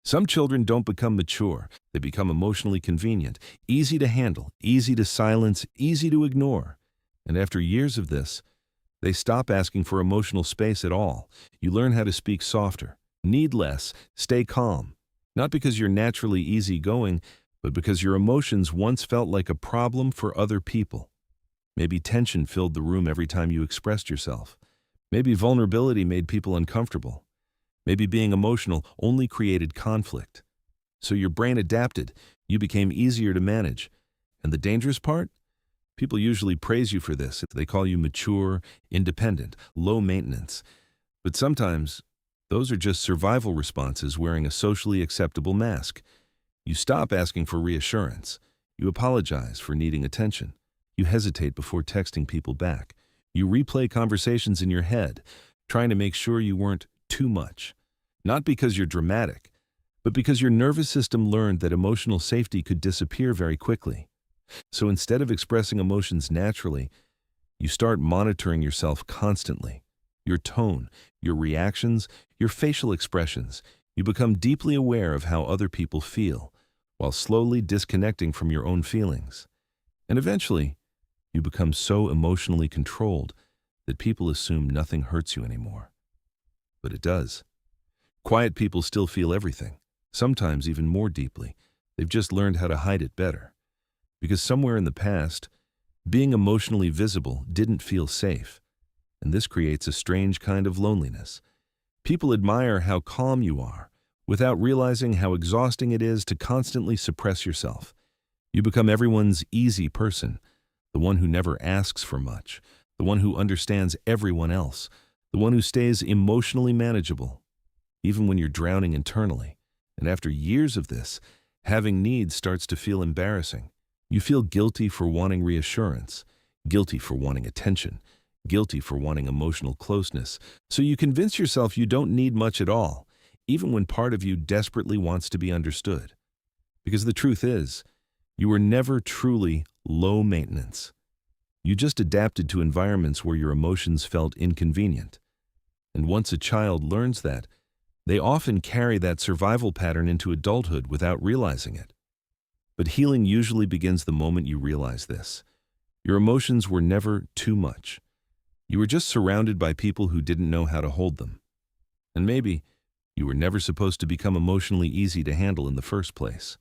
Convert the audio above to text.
Some children don't become mature. They become emotionally convenient, easy to handle, easy to silence, easy to ignore. And after years of this, they stop asking for emotional space at all. You learn how to speak softer, need less, stay calm. Not because you're naturally easygoing, but because your emotions once felt like a problem for other people. Maybe tension filled the room every time you expressed yourself. Maybe vulnerability made people uncomfortable. Maybe being emotional only created conflict. So your brain adapted. You became easier to manage. And the dangerous part? People usually praise you for this. They call you mature, independent, low maintenance. But sometimes, those are just survival responses wearing a socially acceptable mask. You stop asking for reassurance. You apologize for needing attention. You hesitate before texting people back. You replay conversations in your head, trying to make sure you weren't too much. Not because you're dramatic, but because your nervous system learned that emotional safety could disappear very quickly. So instead of expressing emotions naturally, you start monitoring yourself constantly. Your tone, your reactions, your facial expressions. You become deeply aware of how other people feel, while slowly disconnecting from your own feelings. And eventually, you become so emotionally controlled that people assume nothing hurts you anymore. But it does. Quiet people still feel everything, sometimes even more deeply. They've just learned how to hide it better. Because somewhere in the past, being emotionally visible didn't feel safe. And this creates a strange kind of loneliness. People admire how calm you are, without realizing how exhausting it is to constantly suppress yourself. You become everyone's easy person, the one who never asks for much, the one who understands everyone else, the one who stays emotionally manageable, even when you're drowning internally. And after years of this, having needs starts to feel embarrassing. You feel guilty for wanting reassurance, guilty for wanting attention, guilty for wanting emotional closeness. So you convince yourself you don't need much at all, even when part of you desperately wants to be understood. Because the truth is, you were never truly low maintenance. You just adapted to environments where your emotions felt inconvenient. And once a child learns that, they often carry that survival pattern into adulthood without realizing it. But healing usually begins the moment you realize this. Your emotions were never too much. You were just surrounded by people who didn't know how to hold them. And maybe you were never supposed to become emotionally easy to handle in the first place.